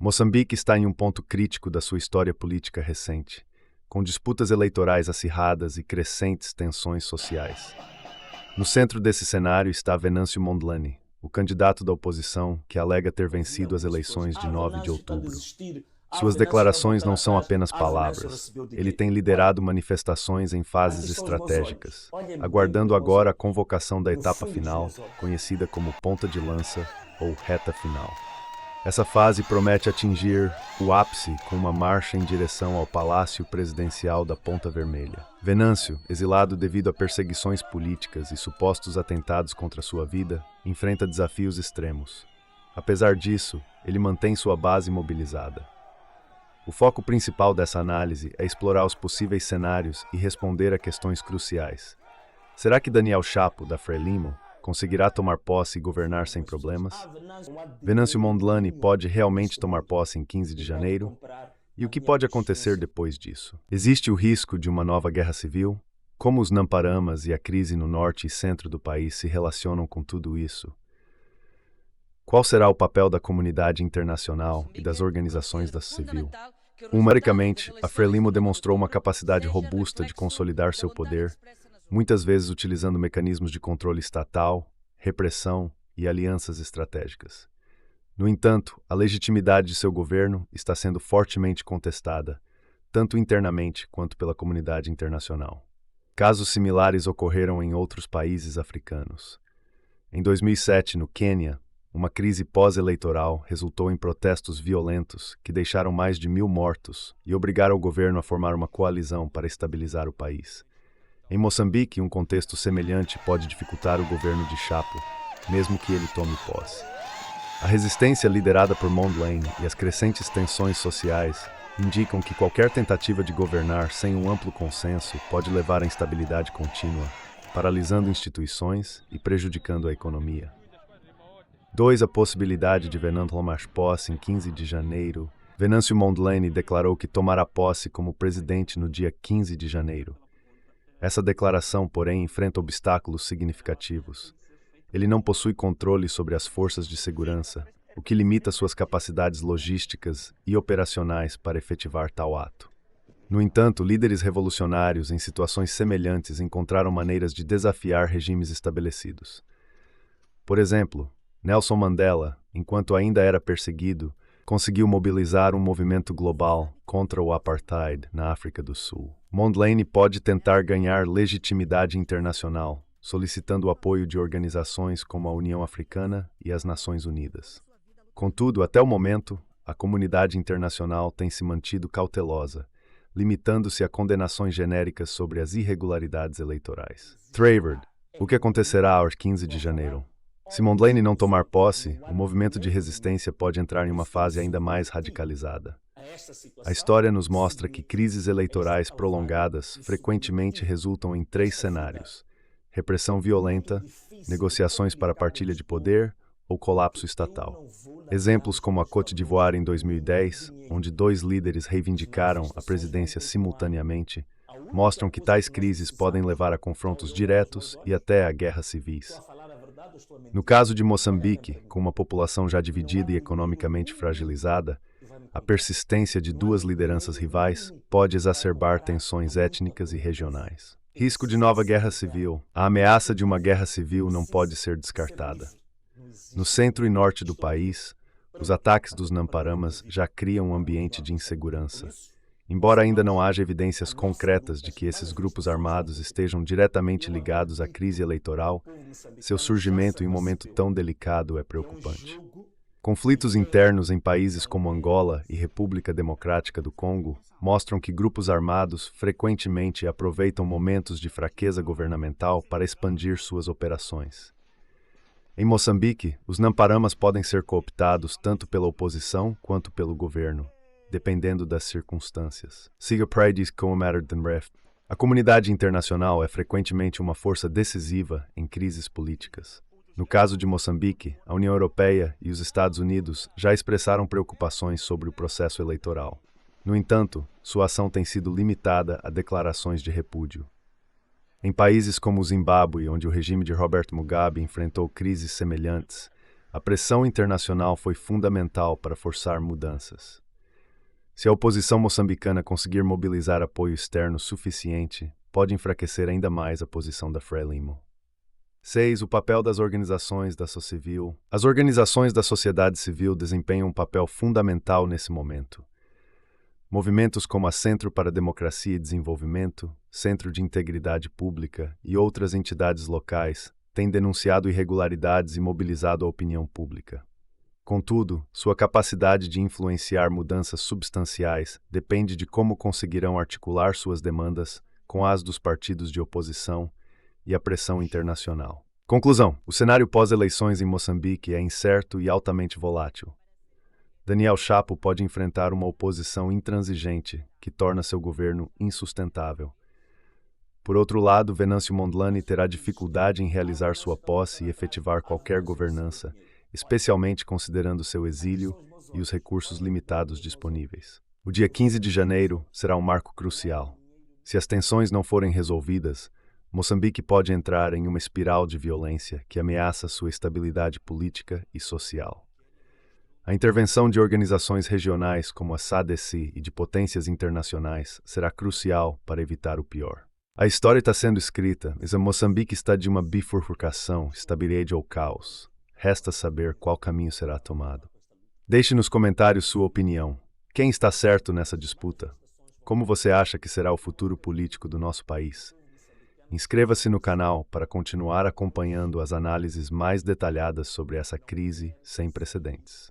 Moçambique está em um ponto crítico da sua história política recente, com disputas eleitorais acirradas e crescentes tensões sociais. No centro desse cenário está Venâncio Mondlane, o candidato da oposição que alega ter vencido as eleições de 9 de outubro. Suas declarações não são apenas palavras. Ele tem liderado manifestações em fases estratégicas, aguardando agora a convocação da etapa final, conhecida como ponta de lança ou reta final. Essa fase promete atingir o ápice com uma marcha em direção ao Palácio Presidencial da Ponta Vermelha. Venâncio, exilado devido a perseguições políticas e supostos atentados contra sua vida, enfrenta desafios extremos. Apesar disso, ele mantém sua base mobilizada. O foco principal dessa análise é explorar os possíveis cenários e responder a questões cruciais. Será que Daniel Chapo, da Frelimo, conseguirá tomar posse e governar sem problemas? Venâncio Mondlane pode realmente tomar posse em 15 de janeiro? E o que pode acontecer depois disso? Existe o risco de uma nova guerra civil? Como os Namparamas e a crise no norte e centro do país se relacionam com tudo isso? Qual será o papel da comunidade internacional e das organizações da civil? Numericamente, a Frelimo demonstrou uma capacidade robusta de consolidar seu poder, muitas vezes utilizando mecanismos de controle estatal, repressão e alianças estratégicas. No entanto, a legitimidade de seu governo está sendo fortemente contestada, tanto internamente quanto pela comunidade internacional. Casos similares ocorreram em outros países africanos. Em 2007, no Quênia, uma crise pós-eleitoral resultou em protestos violentos que deixaram mais de 1.000 mortos e obrigaram o governo a formar uma coalizão para estabilizar o país. Em Moçambique, um contexto semelhante pode dificultar o governo de Chapo, mesmo que ele tome posse. A resistência liderada por Mondlane e as crescentes tensões sociais indicam que qualquer tentativa de governar sem um amplo consenso pode levar à instabilidade contínua, paralisando instituições e prejudicando a economia. 2. A possibilidade de Venâncio tomar posse em 15 de janeiro. Venâncio Mondlane declarou que tomará posse como presidente no dia 15 de janeiro. Essa declaração, porém, enfrenta obstáculos significativos. Ele não possui controle sobre as forças de segurança, o que limita suas capacidades logísticas e operacionais para efetivar tal ato. No entanto, líderes revolucionários em situações semelhantes encontraram maneiras de desafiar regimes estabelecidos. Por exemplo, Nelson Mandela, enquanto ainda era perseguido, conseguiu mobilizar um movimento global contra o apartheid na África do Sul. Mondlane pode tentar ganhar legitimidade internacional, solicitando o apoio de organizações como a União Africana e as Nações Unidas. Contudo, até o momento, a comunidade internacional tem se mantido cautelosa, limitando-se a condenações genéricas sobre as irregularidades eleitorais. Traverd, o que acontecerá aos 15 de janeiro? Se Mondlane não tomar posse, o movimento de resistência pode entrar em uma fase ainda mais radicalizada. A história nos mostra que crises eleitorais prolongadas frequentemente resultam em 3 cenários: repressão violenta, negociações para partilha de poder ou colapso estatal. Exemplos como a Côte d'Ivoire em 2010, onde 2 líderes reivindicaram a presidência simultaneamente, mostram que tais crises podem levar a confrontos diretos e até a guerras civis. No caso de Moçambique, com uma população já dividida e economicamente fragilizada, a persistência de 2 lideranças rivais pode exacerbar tensões étnicas e regionais. Risco de nova guerra civil. A ameaça de uma guerra civil não pode ser descartada. No centro e norte do país, os ataques dos Namparamas já criam um ambiente de insegurança. Embora ainda não haja evidências concretas de que esses grupos armados estejam diretamente ligados à crise eleitoral, seu surgimento em um momento tão delicado é preocupante. Conflitos internos em países como Angola e República Democrática do Congo mostram que grupos armados frequentemente aproveitam momentos de fraqueza governamental para expandir suas operações. Em Moçambique, os Namparamas podem ser cooptados tanto pela oposição quanto pelo governo, dependendo das circunstâncias. Siga Pride como Matter than Ref. A comunidade internacional é frequentemente uma força decisiva em crises políticas. No caso de Moçambique, a União Europeia e os Estados Unidos já expressaram preocupações sobre o processo eleitoral. No entanto, sua ação tem sido limitada a declarações de repúdio. Em países como o Zimbábue, onde o regime de Robert Mugabe enfrentou crises semelhantes, A pressão internacional foi fundamental para forçar mudanças. Se a oposição moçambicana conseguir mobilizar apoio externo suficiente, pode enfraquecer ainda mais a posição da Frelimo. 6. O papel das organizações da sociedade civil. As organizações da sociedade civil desempenham um papel fundamental nesse momento. Movimentos como a Centro para a Democracia e Desenvolvimento, Centro de Integridade Pública e outras entidades locais têm denunciado irregularidades e mobilizado a opinião pública. Contudo, sua capacidade de influenciar mudanças substanciais depende de como conseguirão articular suas demandas com as dos partidos de oposição e a pressão internacional. Conclusão: o cenário pós-eleições em Moçambique é incerto e altamente volátil. Daniel Chapo pode enfrentar uma oposição intransigente que torna seu governo insustentável. Por outro lado, Venâncio Mondlane terá dificuldade em realizar sua posse e efetivar qualquer governança, especialmente considerando seu exílio e os recursos limitados disponíveis. O dia 15 de janeiro será um marco crucial. Se as tensões não forem resolvidas, Moçambique pode entrar em uma espiral de violência que ameaça sua estabilidade política e social. A intervenção de organizações regionais como a SADC e de potências internacionais será crucial para evitar o pior. A história está sendo escrita, mas Moçambique está de uma bifurcação, estabilidade ou caos. Resta saber qual caminho será tomado. Deixe nos comentários sua opinião. Quem está certo nessa disputa? Como você acha que será o futuro político do nosso país? Inscreva-se no canal para continuar acompanhando as análises mais detalhadas sobre essa crise sem precedentes.